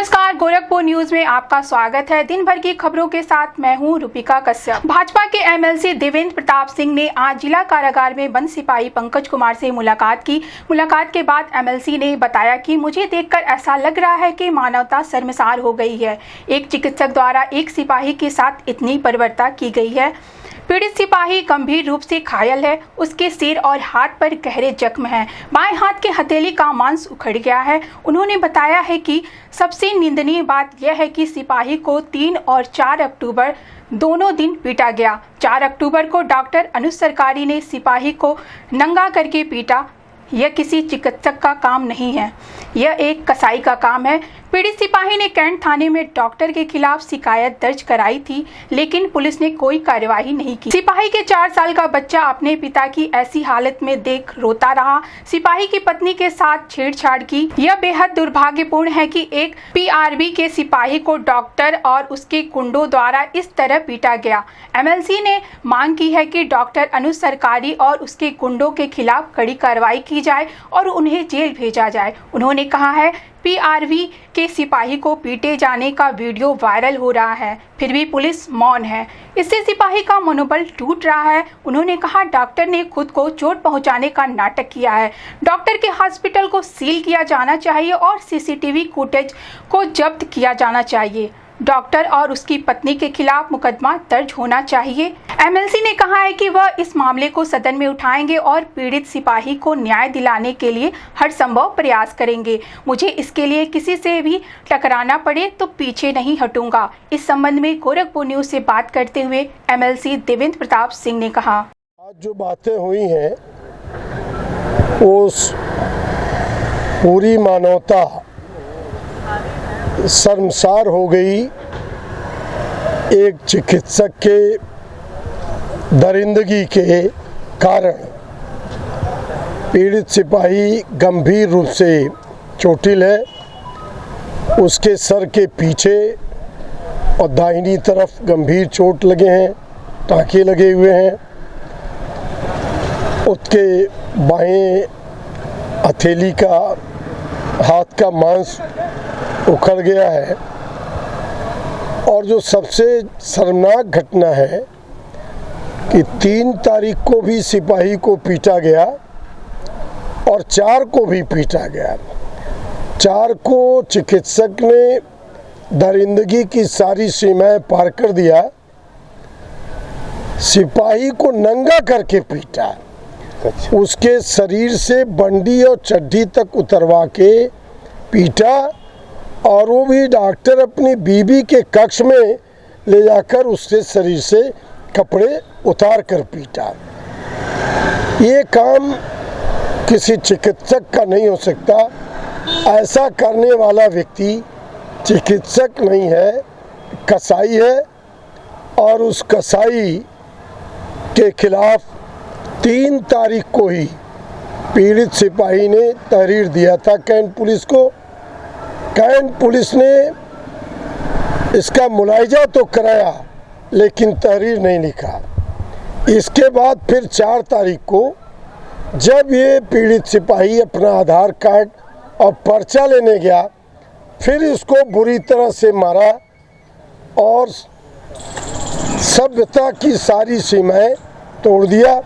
नमस्कार, गोरखपुर न्यूज में आपका स्वागत है। दिन भर की खबरों के साथ मैं हूं रुपिका कश्यप। भाजपा के एमएलसी देवेंद्र प्रताप सिंह ने आज जिला कारागार में बंद सिपाही पंकज कुमार से मुलाकात की। मुलाकात के बाद एमएलसी ने बताया कि मुझे देखकर ऐसा लग रहा है कि मानवता शर्मसार हो गई है। एक चिकित्सक द्वारा एक सिपाही के साथ इतनी बर्बरता की गई है। पीड़ित सिपाही गंभीर रूप से घायल है। उसके सिर और हाथ पर गहरे जख्म हैं। बाएं हाथ के हथेली का मांस उखड़ गया है। उन्होंने बताया है कि सबसे निंदनीय बात यह है कि सिपाही को 3 और 4 अक्टूबर दोनों दिन पीटा गया। 4 अक्टूबर को डॉक्टर अनुज सरकारी ने सिपाही को नंगा करके पीटा। यह किसी चिकित्सक का काम नहीं है, यह एक कसाई का काम है। पीड़ित सिपाही ने कैंट थाने में डॉक्टर के खिलाफ शिकायत दर्ज कराई थी, लेकिन पुलिस ने कोई कार्यवाही नहीं की। सिपाही के 4 साल का बच्चा अपने पिता की ऐसी हालत में देख रोता रहा। सिपाही की पत्नी के साथ छेड़छाड़ की। यह बेहद दुर्भाग्यपूर्ण है कि एक पीआरबी के सिपाही को डॉक्टर और उसके गुंडों द्वारा इस तरह पीटा गया। एमएलसी ने मांग की है कि डॉक्टर अनुज सरकारी और उसके गुंडों के खिलाफ कड़ी कार्रवाई की जाए और उन्हें जेल भेजा जाए। उन्होंने कहा है, पीआरवी के सिपाही को पीटे जाने का वीडियो वायरल हो रहा है, फिर भी पुलिस मौन है। इससे सिपाही का मनोबल टूट रहा है। उन्होंने कहा, डॉक्टर ने खुद को चोट पहुंचाने का नाटक किया है। डॉक्टर के हॉस्पिटल को सील किया जाना चाहिए और सीसीटीवी फुटेज को जब्त किया जाना चाहिए। डॉक्टर और उसकी पत्नी के खिलाफ मुकदमा दर्ज होना चाहिए। एमएलसी ने कहा है कि वह इस मामले को सदन में उठाएंगे और पीड़ित सिपाही को न्याय दिलाने के लिए हर संभव प्रयास करेंगे। मुझे इसके लिए किसी से भी टकराना पड़े तो पीछे नहीं हटूंगा। इस संबंध में गोरखपुर न्यूज से बात करते हुए एमएलसी देवेंद्र प्रताप सिंह ने कहा, आज जो बातें हुई हैं उस पूरी मानवता शर्मसार हो गई। एक चिकित्सक के दरिंदगी के कारण पीड़ित सिपाही गंभीर रूप से चोटिल है। उसके सर के पीछे और दाहिनी तरफ गंभीर चोट लगे हैं, टाँके लगे हुए हैं। उसके बाएं हथेली का हाथ का मांस उखड़ गया है। और जो सबसे शर्मनाक घटना है कि 3 तारीख को भी सिपाही को पीटा गया और 4 को भी पीटा गया। 4 को चिकित्सक ने दरिंदगी की सारी सीमाएं पार कर दिया, सिपाही को नंगा करके पीटा। उसके शरीर से बंडी और चड्डी तक उतरवा के पीटा और वो भी डॉक्टर अपनी बीबी के कक्ष में ले जाकर उसके शरीर से कपड़े उतार कर पीटा। ये काम किसी चिकित्सक का नहीं हो सकता। ऐसा करने वाला व्यक्ति चिकित्सक नहीं है, कसाई है। और उस कसाई के खिलाफ 3 तारीख को ही पीड़ित सिपाही ने तहरीर दिया था कैंट पुलिस को। कैंट पुलिस ने इसका मुलायजा तो कराया लेकिन तहरीर नहीं लिखा। इसके बाद फिर 4 तारीख को जब ये पीड़ित सिपाही अपना आधार कार्ड और पर्चा लेने गया, फिर इसको बुरी तरह से मारा और सभ्यता की सारी सीमाएं तोड़ दिया।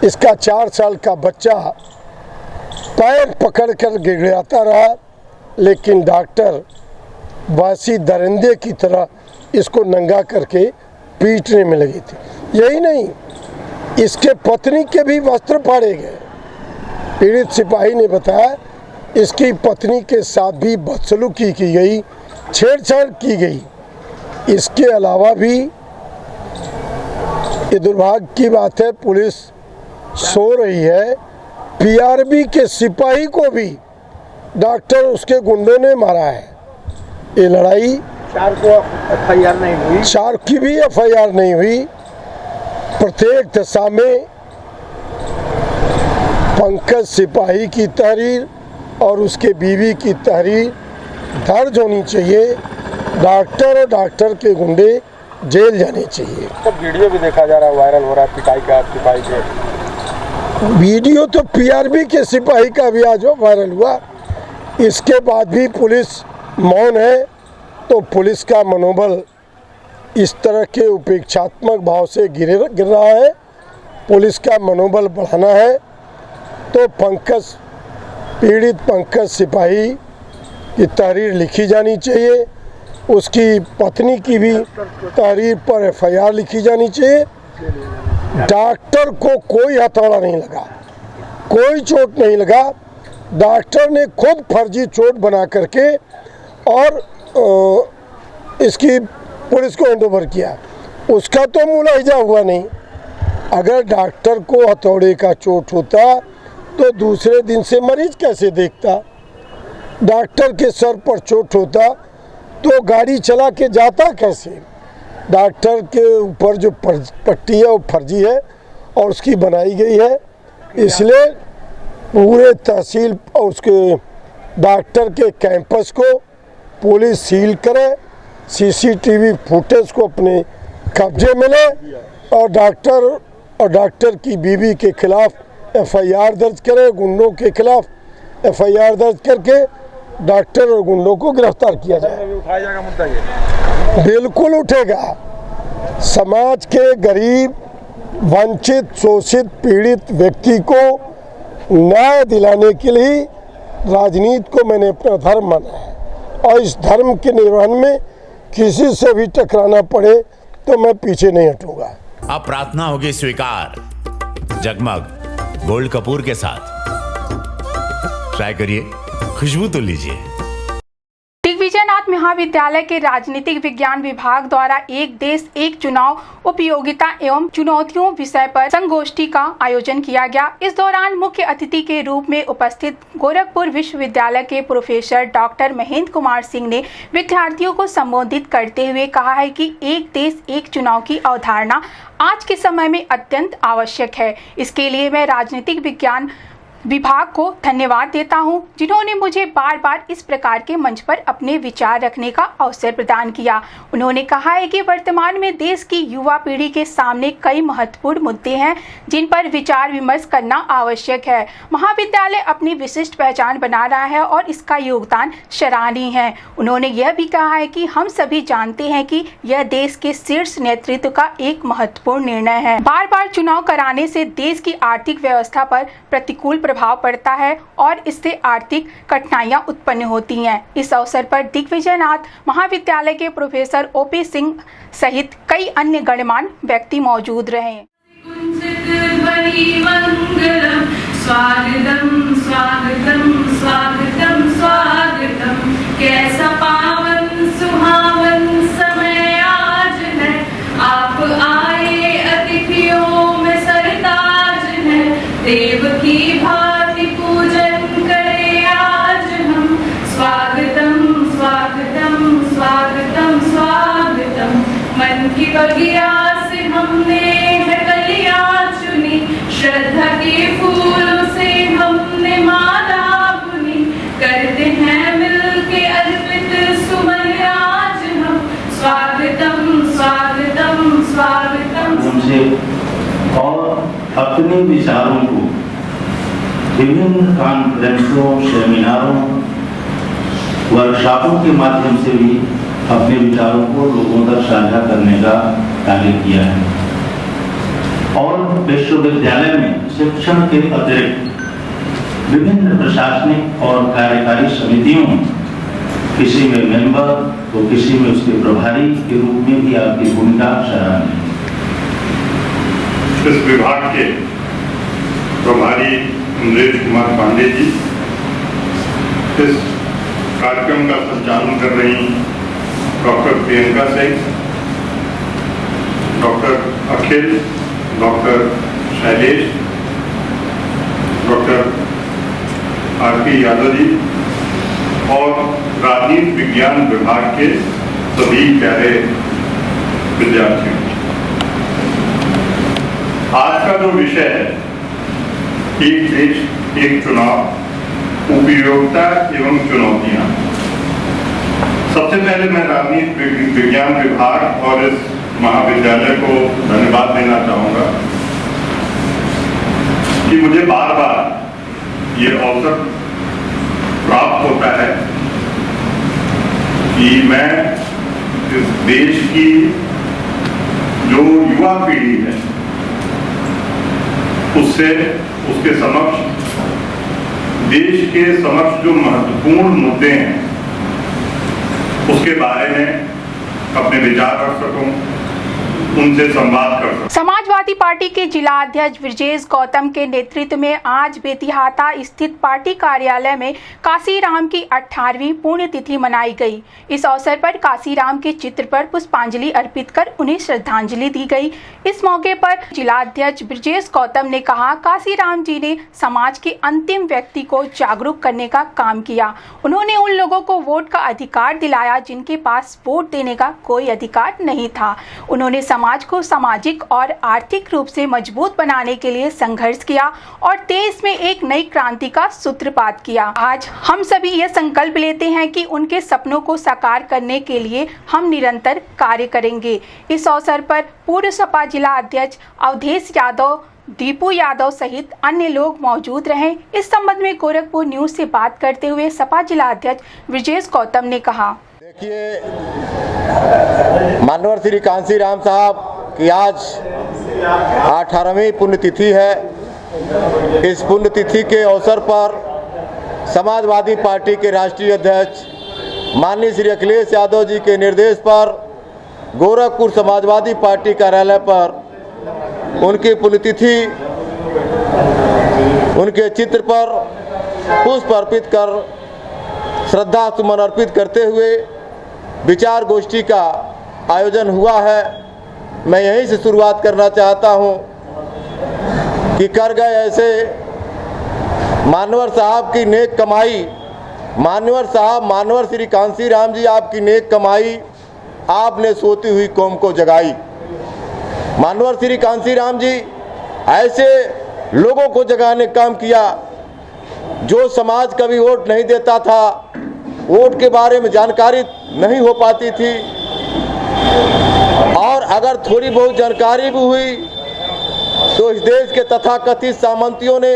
इसका 4 साल का बच्चा पैर पकड़कर गिड़गिड़ाता रहा, लेकिन डॉक्टर वासी दरिंदे की तरह इसको नंगा करके पीटने में लगी थी। यही नहीं, इसके पत्नी के भी वस्त्र फाड़े गए। पीड़ित सिपाही ने बताया इसकी पत्नी के साथ भी बदसलूकी की गई, छेड़छाड़ की गई। इसके अलावा भी ये दुर्भाग्य की बात है, पुलिस सो रही है। पीआरबी के सिपाही को भी डॉक्टर उसके गुंडों ने मारा है। ये लड़ाई 4 को एफआईआर नहीं हुई, 4 की भी एफआईआर नहीं हुई। प्रत्येक दशा में पंकज सिपाही की तहरीर और उसके बीवी की तहरीर दर्ज होनी चाहिए। डॉक्टर और डॉक्टर के गुंडे जेल जाने चाहिए। सब वीडियो भी देखा जा रहा है, वायरल हो रहा है पिटाई का सिपाही के। वीडियो तो पीआरबी के सिपाही का भी आज वायरल हुआ। इसके बाद भी पुलिस मौन है तो पुलिस का मनोबल इस तरह के उपेक्षात्मक भाव से गिर रहा है। पुलिस का मनोबल बढ़ाना है तो पीड़ित पंकज सिपाही की तहरीर लिखी जानी चाहिए, उसकी पत्नी की भी तहरीर पर FIR लिखी जानी चाहिए। डॉक्टर को कोई हथौड़ा नहीं लगा, कोई चोट नहीं लगा। डॉक्टर ने खुद फर्जी चोट बना करके और इसकी पुलिस को हैंडओवर किया, उसका तो मुलाहिजा हुआ नहीं। अगर डॉक्टर को हथौड़े का चोट होता तो दूसरे दिन से मरीज कैसे देखता? डॉक्टर के सर पर चोट होता तो गाड़ी चला के जाता कैसे? डॉक्टर के ऊपर जो पट्टी है वो फर्जी है और उसकी बनाई गई है, इसलिए पूरे तहसील और उसके डॉक्टर के कैंपस को पुलिस सील करे, CCTV फुटेज को अपने कब्जे में ले और डॉक्टर की बीवी के खिलाफ FIR दर्ज करे, गुंडों के खिलाफ FIR दर्ज करके डॉक्टर और गुंडों को गिरफ्तार किया जाए। उठाया जाएगा मुद्दा ये? बिल्कुल उठेगा। समाज के गरीब, वंचित, शोषित, पीड़ित व्यक्ति को न्याय दिलाने के लिए राजनीति को मैंने अपना धर्म माना है और इस धर्म के निर्वहन में किसी से भी टकराना पड़े तो मैं पीछे नहीं हटूंगा। अब प्रार्थना होगी स्वीकार जगमग गोल्ड कपूर के साथ। ट्राई करिए, खुशबू तो लीजिए। दिग्विजयनाथ महाविद्यालय के राजनीतिक विज्ञान विभाग द्वारा एक देश एक चुनाव उपयोगिता एवं चुनौतियों विषय पर संगोष्ठी का आयोजन किया गया। इस दौरान मुख्य अतिथि के रूप में उपस्थित गोरखपुर विश्वविद्यालय के प्रोफेसर डॉक्टर महेंद्र कुमार सिंह ने विद्यार्थियों को संबोधित करते हुए कहा है कि एक देश एक चुनाव की अवधारणा आज के समय में अत्यंत आवश्यक है। इसके लिए मैं राजनीतिक विज्ञान विभाग को धन्यवाद देता हूं, जिन्होंने मुझे बार बार इस प्रकार के मंच पर अपने विचार रखने का अवसर प्रदान किया। उन्होंने कहा है कि वर्तमान में देश की युवा पीढ़ी के सामने कई महत्वपूर्ण मुद्दे हैं जिन पर विचार विमर्श करना आवश्यक है। महाविद्यालय अपनी विशिष्ट पहचान बना रहा है और इसका योगदान सराहनीय है। उन्होंने यह भी कहा है कि हम सभी जानते हैं कि यह देश के शीर्ष नेतृत्व का एक महत्वपूर्ण निर्णय है। बार बार चुनाव कराने से देश की आर्थिक व्यवस्था पर प्रतिकूल प्रभाव पड़ता है और इससे आर्थिक कठिनाइयां उत्पन्न होती हैं। इस अवसर पर दिग्विजयनाथ महाविद्यालय के प्रोफेसर OP सिंह सहित कई अन्य गणमान्य व्यक्ति मौजूद रहे। स्वागतम स्वागतम स्वागतम स्वागतम, कैसा पावन सुहावन समय आज है, आप आए अतिथियों में सरताज है, देव की भांति पूजन करे आज हम, स्वागतम स्वागतम स्वागतम स्वागतम, मन की बगिया से हमने है कलियां चुनी, श्रद्धा के फूलों से हमने माला बुनी, करते हैं मिलके अर्पित सुमन आज हम, स्वागतम स्वागतम स्वागतम। हमसे और अपने विचारों को विभिन्न कॉन्फ्रेंसों, सेमिनारों, वर्कशॉपों के माध्यम से भी अपने विचारों को लोगों तक साझा करने का कार्य किया है और विश्वविद्यालय में शिक्षण के अतिरिक्त विभिन्न प्रशासनिक और कार्यकारी समितियों, किसी में मेंबर तो किसी में उसके प्रभारी के रूप में भी आपकी भूमिका सराहनीय है। इस विभाग के प्रभारी अमरेश कुमार पांडे जी, इस कार्यक्रम का संचालन कर रही doctor Priyanka Singh, doctor Akhil, doctor Shailesh, doctor RP Yadav ji और राजनीति विज्ञान विभाग के सभी प्यारे विद्यार्थियों। आज का जो विषय है एक देश एक चुनाव, उपयोगिता एवं चुनौतियां। सबसे पहले मैं राजनीति विज्ञान विभाग और इस महाविद्यालय को धन्यवाद देना चाहूँगा कि मुझे बार बार ये अवसर प्राप्त होता है कि मैं इस देश की जो युवा पीढ़ी है उसके समक्ष, देश के समक्ष जो महत्वपूर्ण मुद्दे हैं उसके बारे में अपने विचार रख सकूं, उनसे संवाद कर सकूं। समाजवादी पार्टी के जिला अध्यक्ष ब्रजेश गौतम के नेतृत्व में आज बेतिहाता स्थित पार्टी कार्यालय में काशीराम की 18वीं पुण्यतिथि मनाई गई। इस अवसर पर काशीराम के चित्र पर पुष्पांजलि अर्पित कर उन्हें श्रद्धांजलि दी गई। इस मौके पर जिला अध्यक्ष ब्रजेश गौतम ने कहा, काशीराम जी ने समाज के अंतिम व्यक्ति को जागरूक करने का काम किया। उन्होंने उन लोगों को वोट का अधिकार दिलाया जिनके पास वोट देने का कोई अधिकार नहीं था। उन्होंने समाज को सामाजिक और आर्थिक रूप से मजबूत बनाने के लिए संघर्ष किया और देश में एक नई क्रांति का सूत्रपात किया। आज हम सभी ये संकल्प लेते हैं कि उनके सपनों को साकार करने के लिए हम निरंतर कार्य करेंगे। इस अवसर पर पूर्व सपा जिला अध्यक्ष अवधेश यादव, दीपू यादव सहित अन्य लोग मौजूद रहे। इस संबंध में गोरखपुर न्यूज से बात करते हुए सपा जिला अध्यक्ष ब्रजेश गौतम ने कहा, देखिए, माननीय श्री कांशीराम साहब की आज 18वीं पुण्यतिथि है। इस पुण्यतिथि के अवसर पर समाजवादी पार्टी के राष्ट्रीय अध्यक्ष माननीय श्री अखिलेश यादव जी के निर्देश पर गोरखपुर समाजवादी पार्टी कार्यालय पर उनकी पुण्यतिथि, उनके चित्र पर पुष्प अर्पित कर श्रद्धा सुमन अर्पित करते हुए विचार गोष्ठी का आयोजन हुआ है। मैं यहीं से शुरुआत करना चाहता हूं कि कर गए ऐसे मानवर साहब की नेक कमाई, मानवर श्री कांशीराम जी आपकी नेक कमाई, आपने सोती हुई कौम को जगाई। मानवर श्री कांशीराम जी ऐसे लोगों को जगाने का काम किया जो समाज कभी वोट नहीं देता था, वोट के बारे में जानकारी नहीं हो पाती थी, और अगर थोड़ी बहुत जानकारी भी हुई तो इस देश के तथाकथित सामंतियों ने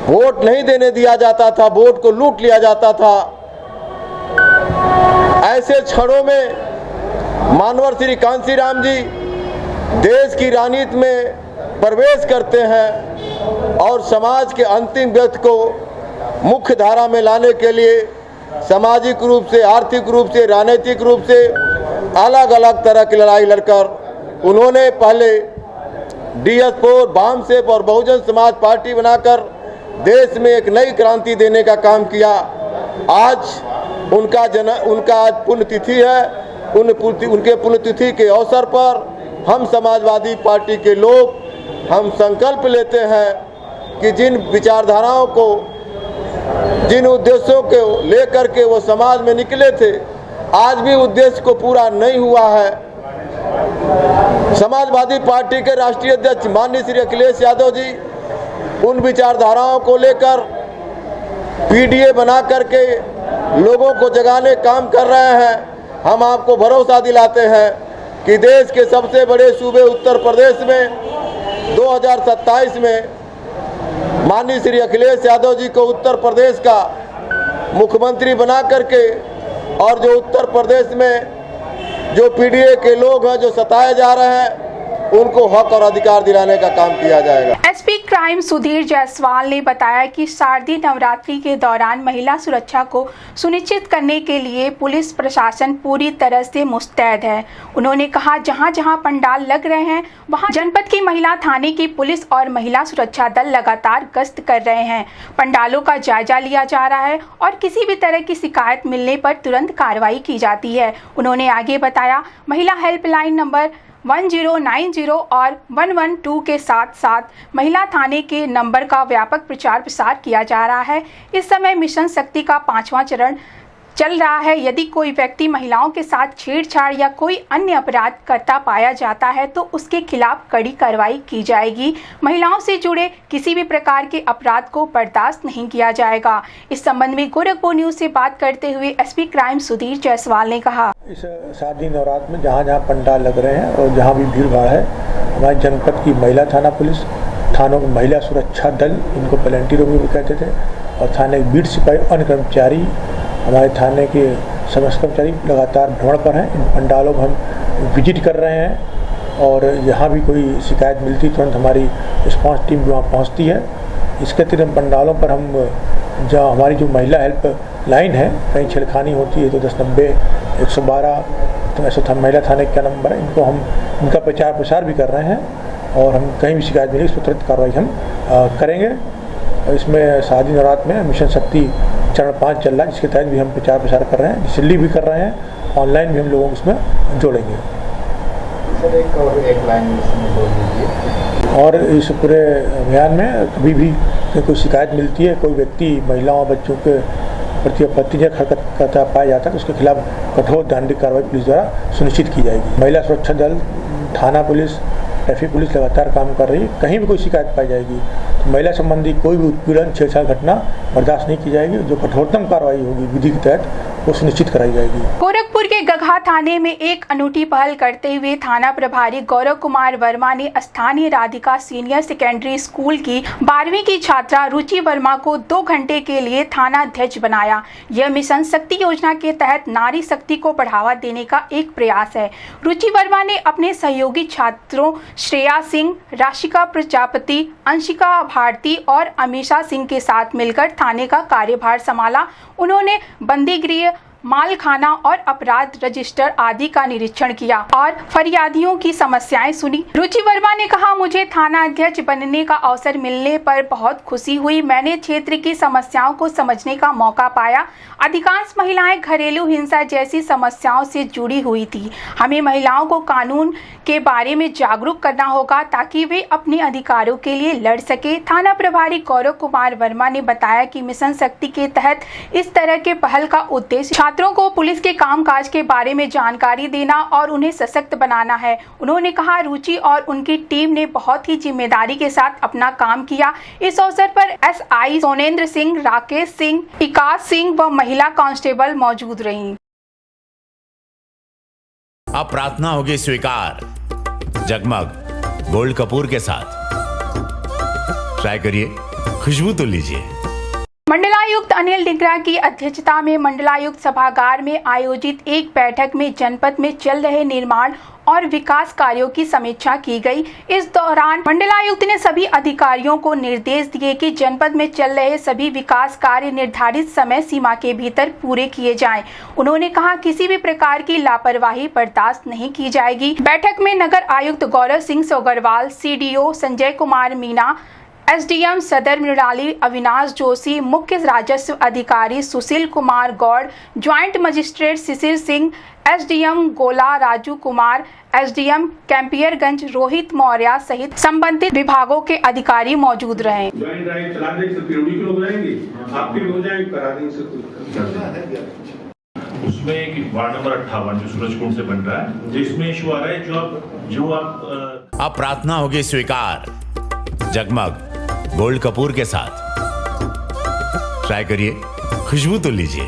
वोट नहीं देने दिया जाता था, वोट को लूट लिया जाता था। ऐसे क्षणों में मानवर श्री कांशीराम जी देश की राजनीति में प्रवेश करते हैं और समाज के अंतिम व्यक्ति को मुख्य धारा में लाने के लिए सामाजिक रूप से, आर्थिक रूप से, राजनीतिक रूप से अलग अलग तरह की लड़ाई लड़कर उन्होंने पहले DS4, वामसेप और बहुजन समाज पार्टी बनाकर देश में एक नई क्रांति देने का काम किया। आज उनका आज पुण्यतिथि है। उनके पुण्यतिथि के अवसर पर हम समाजवादी पार्टी के लोग हम संकल्प लेते हैं कि जिन विचारधाराओं को, जिन उद्देश्यों को लेकर के वो समाज में निकले थे, आज भी उद्देश्य को पूरा नहीं हुआ है। समाजवादी पार्टी के राष्ट्रीय अध्यक्ष माननीय श्री अखिलेश यादव जी उन विचारधाराओं को लेकर PDA बना करके लोगों को जगाने काम कर रहे हैं। हम आपको भरोसा दिलाते हैं कि देश के सबसे बड़े सूबे उत्तर प्रदेश में 2027 में माननीय श्री अखिलेश यादव जी को उत्तर प्रदेश का मुख्यमंत्री बना करके, और जो उत्तर प्रदेश में जो PDA के लोग हैं जो सताए जा रहे हैं उनको हक और अधिकार दिलाने का काम किया जाएगा। SP क्राइम सुधीर जायसवाल ने बताया कि शारदीय नवरात्रि के दौरान महिला सुरक्षा को सुनिश्चित करने के लिए पुलिस प्रशासन पूरी तरह से मुस्तैद है। उन्होंने कहा, जहां जहां पंडाल लग रहे हैं वहां जनपद की महिला थाने की पुलिस और महिला सुरक्षा दल लगातार गश्त कर रहे हैं। पंडालों का जायजा लिया जा रहा है और किसी भी तरह की शिकायत मिलने पर तुरंत कार्रवाई की जाती है। उन्होंने आगे बताया, महिला हेल्पलाइन नंबर 1090 और 112 के साथ साथ महिला थाने के नंबर का व्यापक प्रचार प्रसार किया जा रहा है। इस समय मिशन शक्ति का 5वां चरण चल रहा है। यदि कोई व्यक्ति महिलाओं के साथ छेड़छाड़ या कोई अन्य अपराध करता पाया जाता है तो उसके खिलाफ कड़ी कार्रवाई की जाएगी। महिलाओं से जुड़े किसी भी प्रकार के अपराध को बर्दाश्त नहीं किया जाएगा। इस संबंध में गोरखपुर न्यूज से बात करते हुए SP क्राइम सुधीर जायसवाल ने कहा, इस शादी नवरात्र में जहाँ जहाँ पंडाल लग रहे हैं और जहाँ भी भीड़ भाड़ है, हमारे जनपद की महिला थाना पुलिस, थानों की महिला सुरक्षा दल, इनको पलेंटी रोग भी कहते थे, और थाने के बीट सिपाही, अन्य कर्मचारी, हमारे थाने के समस्त कर्मचारी लगातार भ्रमण पर हैं। इन पंडालों को हम विजिट कर रहे हैं और यहाँ भी कोई शिकायत मिलती तुरंत हमारी रिस्पांस टीम भी वहाँ पहुँचती है। इसके अतिरिक्त पंडालों पर हम जहाँ हमारी जो महिला हेल्प लाइन है, कहीं छेड़खानी होती है तो 1090 112 तो ऐसा महिला थाने का नंबर है, इनको हम इनका प्रचार प्रसार भी कर रहे हैं और हम कहीं भी शिकायत मिलेगी इस पर तुरंत कार्रवाई हम करेंगे। और इसमें शादी नवरात्र में मिशन शक्ति चरण 5 चल रहा है, जिसके तहत भी हम प्रचार प्रसार कर रहे हैं, दिल्ली भी कर रहे हैं, ऑनलाइन भी हम लोगों को इसमें जोड़ेंगे। सर एक लाइन इसमें बोल दीजिए। और इस पूरे अभियान में कभी भी कोई शिकायत मिलती है, कोई व्यक्ति महिलाओं और बच्चों के प्रति आपत्तिजनक हरकत करता पाया जाता है तो उसके खिलाफ कठोर दंडात्मक कार्रवाई पुलिस द्वारा सुनिश्चित की जाएगी। महिला सुरक्षा दल, थाना पुलिस, ट्रैफिक पुलिस लगातार काम कर रही है। कहीं भी कोई शिकायत पाई जाएगी तो महिला संबंधी कोई भी उत्पीड़न छेड़छाड़ घटना बर्दाश्त नहीं की जाएगी। जो कठोरतम कार्रवाई होगी विधि के तहत वो सुनिश्चित कराई जाएगी। गोरखपुर के गगहा थाने में एक अनूठी पहल करते हुए थाना प्रभारी गौरव कुमार वर्मा ने स्थानीय राधिका सीनियर सेकेंडरी स्कूल की 12वीं की छात्रा रुचि वर्मा को 2 घंटे के लिए थाना अध्यक्ष बनाया। यह मिशन शक्ति योजना के तहत नारी शक्ति को बढ़ावा देने का एक प्रयास है। रुचि वर्मा ने अपने सहयोगी छात्रों श्रेया सिंह, राशिका प्रजापति, अंशिका भारती और अमीषा सिंह के साथ मिलकर थाने का कार्यभार संभाला। उन्होंने बंदी गृह, मालखाना और अपराध रजिस्टर आदि का निरीक्षण किया और फरियादियों की समस्याएं सुनी। रुचि वर्मा ने कहा, मुझे थाना अध्यक्ष बनने का अवसर मिलने पर बहुत खुशी हुई। मैंने क्षेत्र की समस्याओं को समझने का मौका पाया। अधिकांश महिलाएं घरेलू हिंसा जैसी समस्याओं से जुड़ी हुई थी। हमें महिलाओं को कानून के बारे में जागरूक करना होगा ताकि वे अपने अधिकारों के लिए लड़ सके। थाना प्रभारी गौरव कुमार वर्मा ने बताया कि मिशन शक्ति के तहत इस तरह के पहल का उद्देश्य छात्रों को पुलिस के कामकाज के बारे में जानकारी देना और उन्हें सशक्त बनाना है। उन्होंने कहा, रुचि और उनकी टीम ने बहुत ही जिम्मेदारी के साथ अपना काम किया। इस अवसर पर SI सोनेंद्र सिंह, राकेश सिंह, विकास सिंह व महिला कांस्टेबल मौजूद रहीं। अब प्रार्थना होगी स्वीकार जगमग गोल्ड कपूर के साथ। ट्राई करिए, खुशबू तो लीजिए। मंडलायुक्त अनिल डिग्रा की अध्यक्षता में मंडलायुक्त सभागार में आयोजित एक बैठक में जनपद में चल रहे निर्माण और विकास कार्यों की समीक्षा की गई। इस दौरान मंडलायुक्त ने सभी अधिकारियों को निर्देश दिए कि जनपद में चल रहे सभी विकास कार्य निर्धारित समय सीमा के भीतर पूरे किए जाएं। उन्होंने कहा, किसी भी प्रकार की लापरवाही बर्दाश्त नहीं की जाएगी। बैठक में नगर आयुक्त गौरव सिंह सोगरवाल, CDO संजय कुमार मीना, SDM सदर मृणाली अविनाश जोशी, मुख्य राजस्व अधिकारी सुशील कुमार गौड़, ज्वाइंट मजिस्ट्रेट शिशिर सिंह, SDM गोला राजू कुमार, SDM कैंपियरगंज रोहित मौर्य सहित संबंधित विभागों के अधिकारी मौजूद रहे। उसमें एक वार्ड नंबर 58 जो सूरजकुंड से बन रहा है, जिसमें इशू आ रहा है जो आप अब प्रार्थना होगी स्वीकार जगमग गोल्ड कपूर के साथ। ट्राई करिए, खुशबू तो लीजिए।